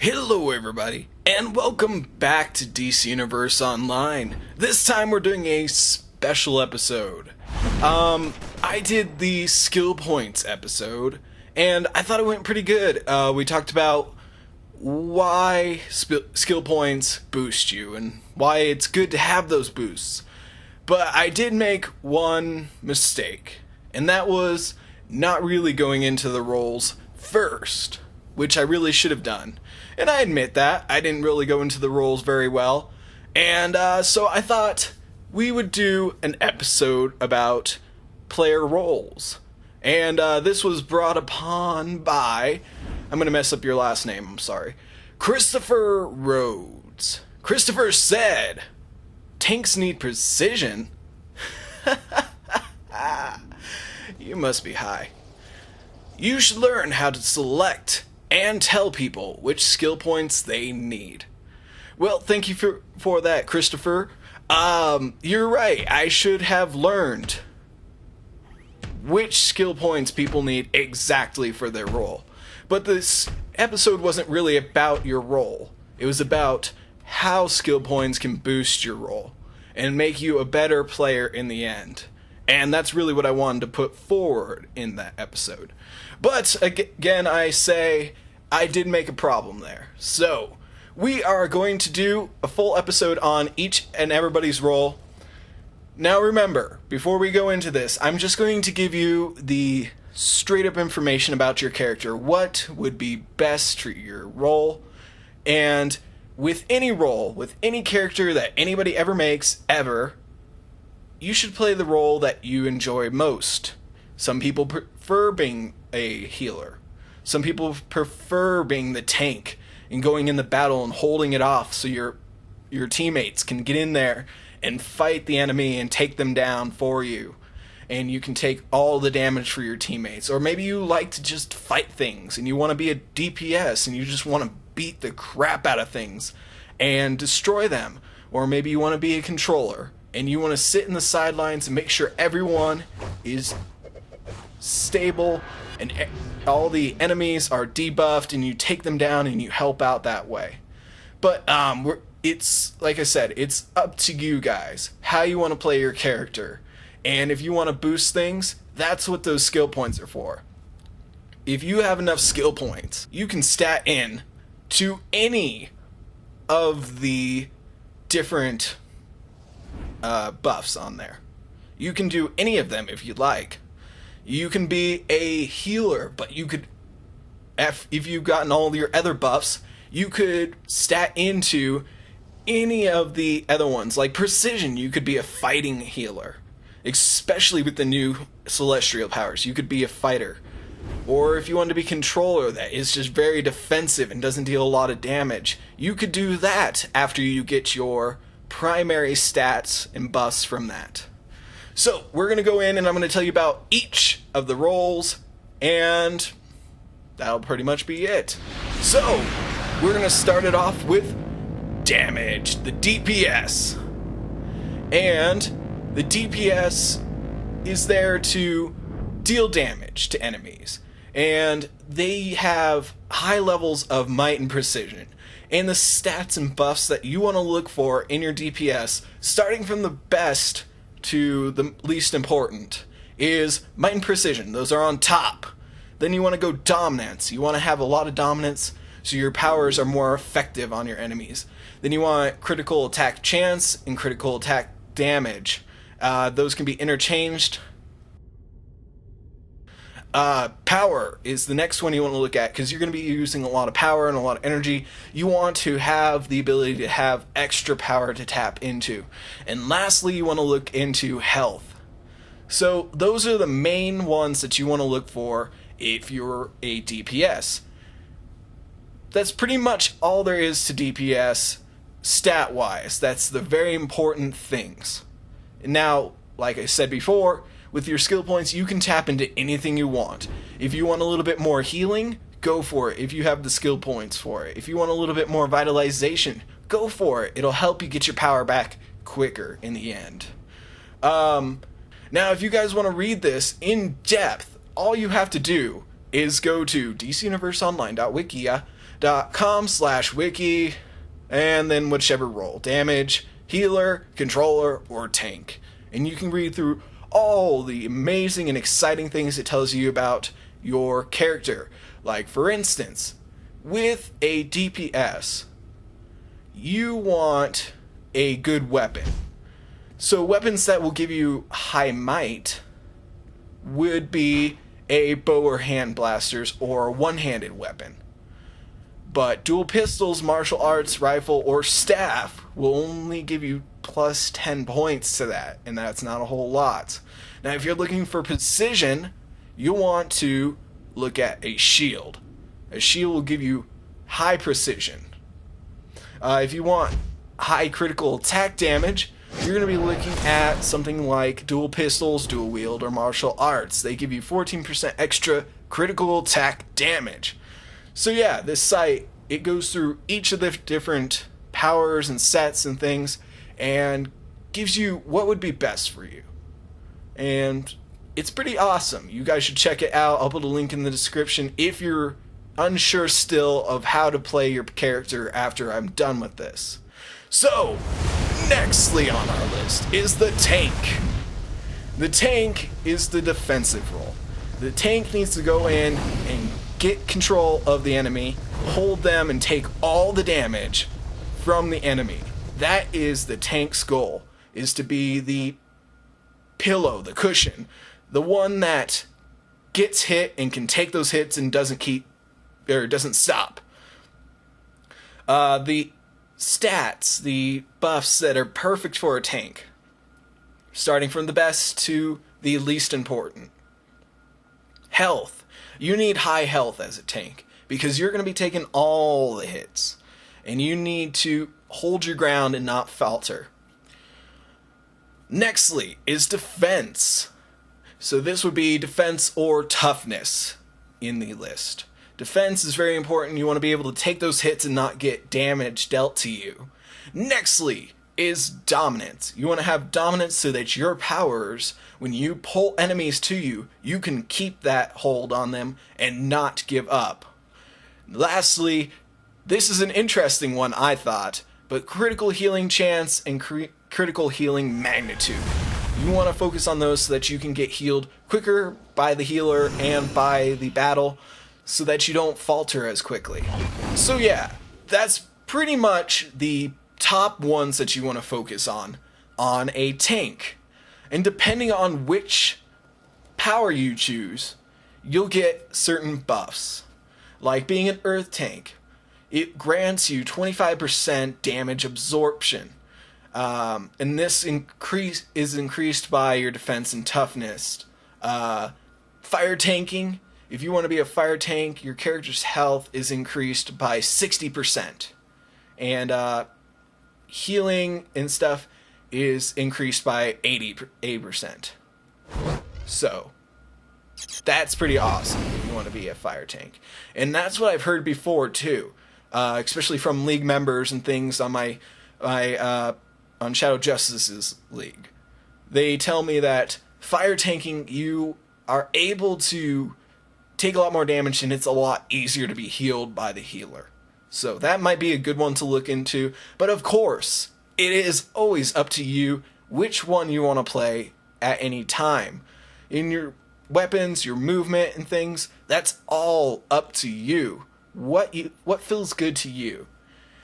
Hello everybody, and welcome back to DC Universe Online. This time we're doing a special episode. I did the skill points episode, and I thought it went pretty good. We talked about why skill points boost you, and why it's good to have those boosts. But I did make one mistake, and that was not really going into the roles first, which I really should have done. And I admit that. I didn't really go into the roles very well. And so I thought we would do an episode about player roles. And this was brought upon by, I'm going to mess up your last name, I'm sorry, Christopher Rhodes. Christopher said, tanks need precision? You must be high. You should learn how to select and tell people which skill points they need. Well, thank you for that, Christopher. You're right. I should have learned which skill points people need exactly for their role. But this episode wasn't really about your role. It was about how skill points can boost your role and make you a better player in the end. And that's really what I wanted to put forward in that episode. But again, I say I did make a problem there. So we are going to do a full episode on each and everybody's role. Now remember, before we go into this, I'm just going to give you the straight up information about your character. What would be best for your role? And with any role, with any character that anybody ever makes, ever, you should play the role that you enjoy most. Some people prefer being a healer. Some people prefer being the tank and going in the battle and holding it off so your teammates can get in there and fight the enemy and take them down for you. And you can take all the damage for your teammates. Or maybe you like to just fight things and you want to be a DPS and you just want to beat the crap out of things and destroy them. Or maybe you want to be a controller and you want to sit in the sidelines and make sure everyone is stable and all the enemies are debuffed and you take them down and you help out that way. But it's like I said, it's up to you guys how you want to play your character. And if you want to boost things, that's what those skill points are for. If you have enough skill points, you can stat in to any of the different buffs on there. You can do any of them if you'd like. You can be a healer, but you could, if you've gotten all your other buffs, you could stat into any of the other ones. Like precision, you could be a fighting healer. Especially with the new celestial powers, you could be a fighter. Or if you want to be controller that is just very defensive and doesn't deal a lot of damage, you could do that after you get your primary stats and buffs from that. So we're going to go in and I'm going to tell you about each of the roles, and that'll pretty much be it. So we're going to start it off with damage, the DPS. And the DPS is there to deal damage to enemies. And they have high levels of might and precision. And the stats and buffs that you want to look for in your DPS, starting from the best to the least important, is might and precision. Those are on top. Then you want to go dominance. You want to have a lot of dominance so your powers are more effective on your enemies. Then you want critical attack chance and critical attack damage. Those can be interchanged. Power is the next one you want to look at, because you're going to be using a lot of power and a lot of energy. You want to have the ability to have extra power to tap into. And lastly, you want to look into health. So those are the main ones that you want to look for if you're a DPS. That's pretty much all there is to DPS stat-wise. That's the very important things. Now, like I said before, with your skill points, you can tap into anything you want. If you want a little bit more healing, go for it if you have the skill points for it. If you want a little bit more vitalization, go for it. It'll help you get your power back quicker in the end. Now, if you guys want to read this in depth, all you have to do is go to dcuniverseonline.wikia teknoaxe.com/wiki, and then whichever role: damage, healer, controller, or tank. And you can read through all the amazing and exciting things it tells you about your character. Like, for instance, with a DPS, you want a good weapon. So weapons that will give you high might would be a bow or hand blasters or a one-handed weapon. But dual pistols, martial arts, rifle, or staff will only give you plus 10 points to that, and that's not a whole lot. Now, if you're looking for precision, you'll want to look at a shield. A shield will give you high precision. If you want high critical attack damage, you're going to be looking at something like dual pistols, dual wield, or martial arts. They give you 14% extra critical attack damage. So yeah, this site, it goes through each of the different powers and sets and things and gives you what would be best for you. And it's pretty awesome. You guys should check it out. I'll put a link in the description if you're unsure still of how to play your character after I'm done with this. So, nextly on our list is the tank. The tank is the defensive role. The tank needs to go in and get control of the enemy, hold them, and take all the damage from the enemy. That is the tank's goal, is to be the pillow, the cushion, the one that gets hit and can take those hits and doesn't stop. The stats, the buffs that are perfect for a tank, starting from the best to the least important. Health. You need high health as a tank because you're going to be taking all the hits, and you need to hold your ground and not falter. Nextly is defense. So this would be defense or toughness in the list. Defense is very important. You want to be able to take those hits and not get damage dealt to you. Nextly is dominance. You want to have dominance so that your powers, when you pull enemies to you, you can keep that hold on them and not give up. Lastly, this is an interesting one, I thought, but critical healing chance and critical healing magnitude. You want to focus on those so that you can get healed quicker by the healer and by the battle, so that you don't falter as quickly. So yeah, that's pretty much the top ones that you want to focus on a tank. And depending on which power you choose, you'll get certain buffs. Like being an earth tank, it grants you 25% damage absorption. And this is increased by your defense and toughness. Fire tanking, if you want to be a fire tank, your character's health is increased by 60%. And healing and stuff is increased by 80%. So, that's pretty awesome if you want to be a fire tank. And that's what I've heard before too, especially from league members and things on my on Shadow Justice's league. They tell me that fire tanking, you are able to take a lot more damage and it's a lot easier to be healed by the healer. So that might be a good one to look into. But of course, it is always up to you which one you want to play at any time. In your weapons, your movement and things, that's all up to you. What feels good to you.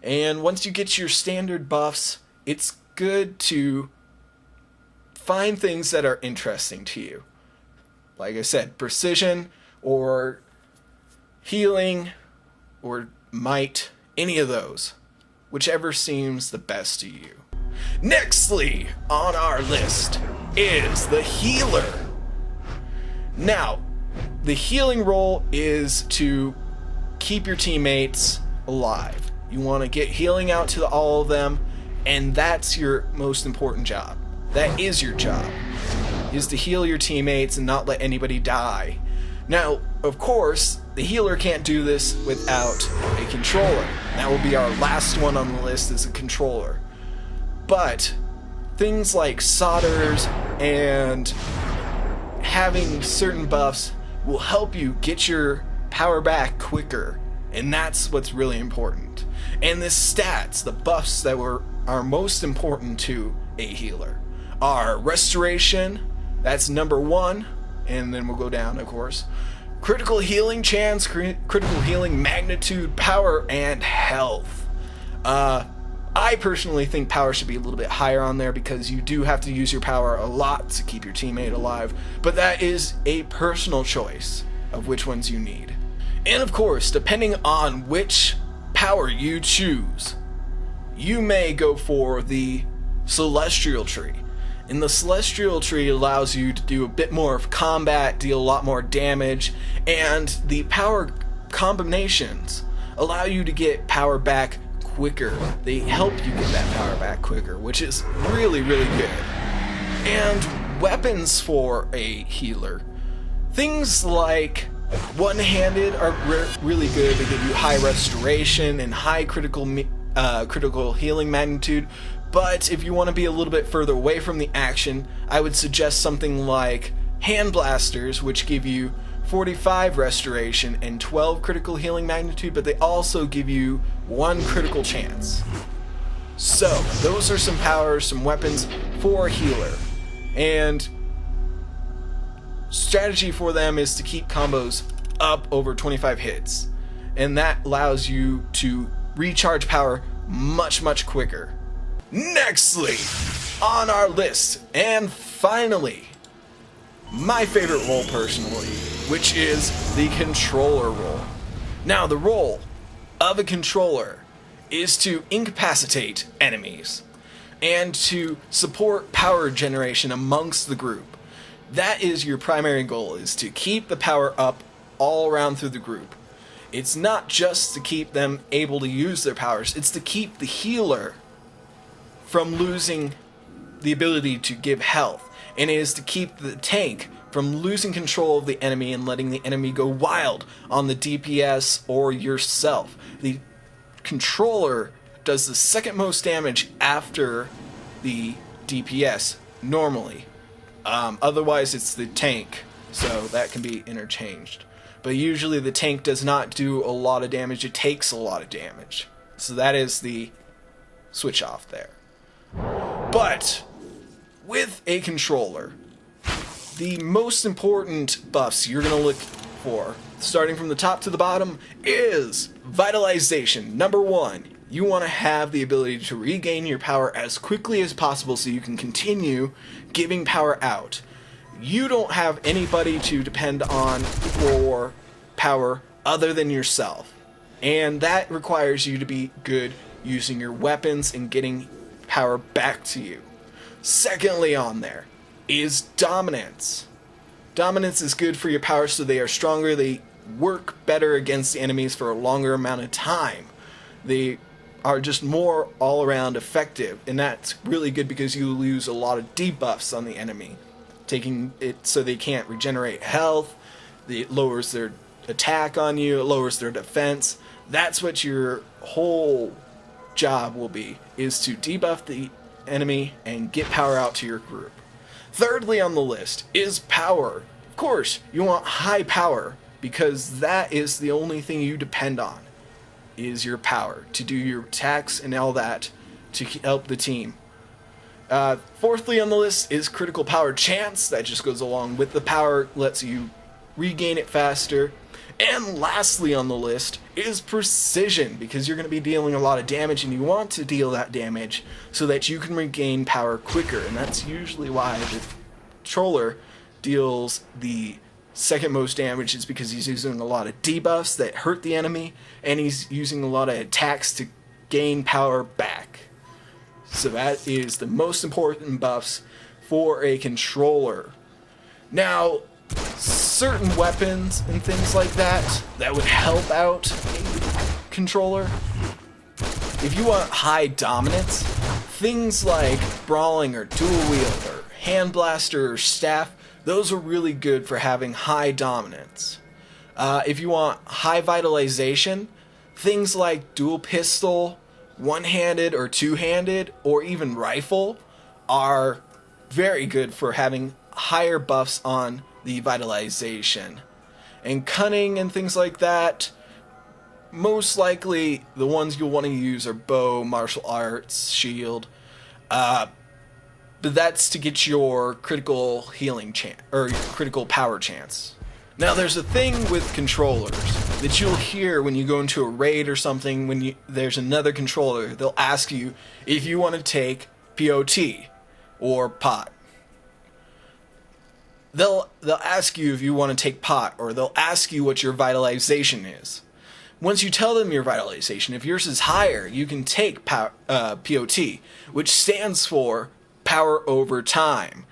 And once you get your standard buffs, it's good to find things that are interesting to you. Like I said, precision or healing or might, any of those, whichever seems the best to you. Nextly on our list is the healer. Now, the healing role is to keep your teammates alive. You want to get healing out to all of them, and that's your most important job. That is your job, is to heal your teammates and not let anybody die. Now, of course, the healer can't do this without a controller. That will be our last one on the list, is a controller. But things like solders and having certain buffs will help you get your power back quicker and that's what's really important. And the stats, the buffs that are most important to a healer, are restoration, that's number 1, and then we'll go down, of course. Critical healing chance, critical healing magnitude, power, and health. I personally think power should be a little bit higher on there because you do have to use your power a lot to keep your teammate alive, but that is a personal choice of which ones you need. And of course, depending on which power you choose, you may go for the Celestial Tree. And the Celestial Tree allows you to do a bit more of combat, deal a lot more damage, and the power combinations allow you to get power back quicker. They help you get that power back quicker, which is really, really good. And weapons for a healer. Things like one-handed are really good. They give you high restoration and high critical healing magnitude. But if you want to be a little bit further away from the action, I would suggest something like hand blasters, which give you 45 restoration and 12 critical healing magnitude, but they also give you 1 critical chance. So those are some powers, some weapons for a healer. And strategy for them is to keep combos up over 25 hits. And that allows you to recharge power much, much quicker. Nextly on our list, and finally, my favorite role personally, which is the controller role. Now, the role of a controller is to incapacitate enemies and to support power generation amongst the group. That is your primary goal, is to keep the power up all around through the group. It's not just to keep them able to use their powers, it's to keep the healer from losing the ability to give health, and it is to keep the tank from losing control of the enemy and letting the enemy go wild on the DPS or yourself. The controller does the second most damage after the DPS normally. Otherwise it's the tank, so that can be interchanged. But usually the tank does not do a lot of damage, it takes a lot of damage. So that is the switch off there. But with a controller, the most important buffs you're going to look for, starting from the top to the bottom, is vitalization. Number 1, you want to have the ability to regain your power as quickly as possible so you can continue giving power out. You don't have anybody to depend on for power other than yourself, and that requires you to be good using your weapons and getting power back to you. Secondly on there is dominance. Dominance is good for your power, so they are stronger, they work better against the enemies for a longer amount of time. They are just more all around effective, and that's really good because you lose a lot of debuffs on the enemy, taking it so they can't regenerate health. It lowers their attack on you, it lowers their defense. That's what your whole job will be, is to debuff the enemy and get power out to your group. Thirdly on the list is power. Of course, you want high power because that is the only thing you depend on, is your power to do your attacks and all that to help the team. Fourthly on the list is critical power chance. That just goes along with the power, lets you regain it faster. And lastly on the list is precision, because you're going to be dealing a lot of damage and you want to deal that damage so that you can regain power quicker, and that's usually why the controller deals the second most damage, is because he's using a lot of debuffs that hurt the enemy and he's using a lot of attacks to gain power back. So that is the most important buffs for a controller. Now, certain weapons and things like that would help out a controller. If you want high dominance, things like brawling or dual wield or hand blaster or staff, those are really good for having high dominance. If you want high vitalization, things like dual pistol, one-handed or two-handed, or even rifle are very good for having higher buffs on the vitalization. And cunning and things like that, most likely the ones you'll want to use are bow, martial arts, shield. But that's to get your critical healing chance, or critical power chance. Now there's a thing with controllers that you'll hear when you go into a raid or something. When there's another controller, they'll ask you if you want to take POT or pot. They'll ask you if you want to take pot, or they'll ask you what your vitalization is. Once you tell them your vitalization, if yours is higher, you can take POT, which stands for power over time.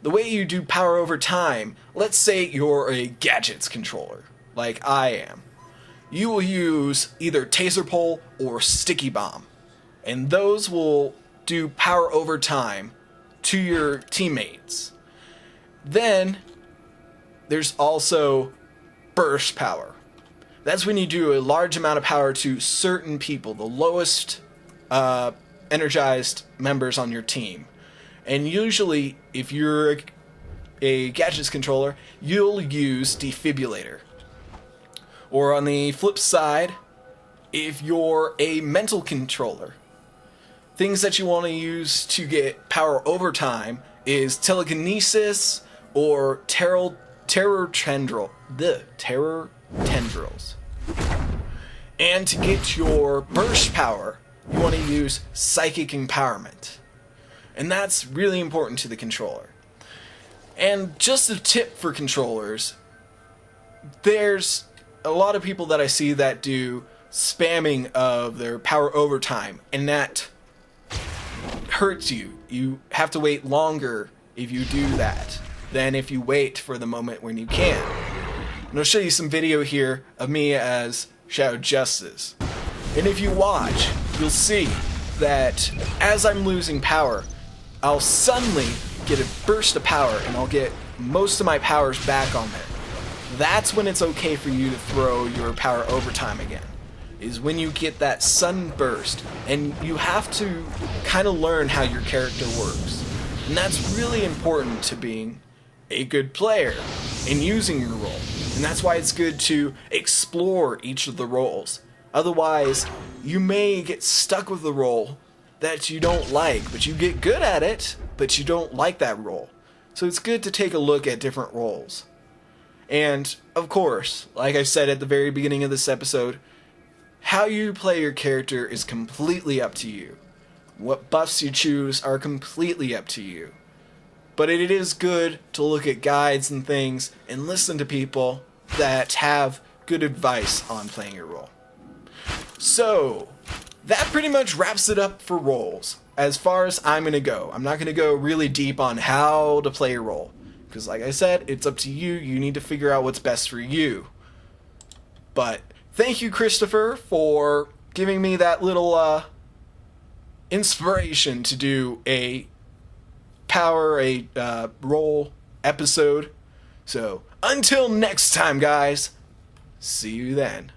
The way you do power over time, let's say you're a gadgets controller, like I am. You will use either taser pole or sticky bomb, and those will do power over time to your teammates. Then there's also burst power. That's when you do a large amount of power to certain people, the lowest energized members on your team. And usually, if you're a gadgets controller, you'll use defibrillator. Or on the flip side, if you're a mental controller, things that you want to use to get power over time is telekinesis or terror tendrils. And to get your burst power, you want to use psychic empowerment. And that's really important to the controller. And just a tip for controllers, there's a lot of people that I see that do spamming of their power overtime, and that hurts you. You have to wait longer if you do that than if you wait for the moment when you can. And I'll show you some video here of me as Shadow Justice. And if you watch, you'll see that as I'm losing power, I'll suddenly get a burst of power and I'll get most of my powers back on there. That's when it's okay for you to throw your power overtime again, is when you get that sudden burst, and you have to kind of learn how your character works. And that's really important to being a good player and using your role. And that's why it's good to explore each of the roles. Otherwise, you may get stuck with the role that you don't like, but you get good at it, but you don't like that role. So it's good to take a look at different roles. And, of course, like I said at the very beginning of this episode, how you play your character is completely up to you. What buffs you choose are completely up to you. But it is good to look at guides and things and listen to people that have good advice on playing your role. So, that pretty much wraps it up for roles, as far as I'm going to go. I'm not going to go really deep on how to play a role, because like I said, it's up to you. You need to figure out what's best for you. But thank you, Christopher, for giving me that little inspiration to do a role episode. So, until next time, guys, see you then.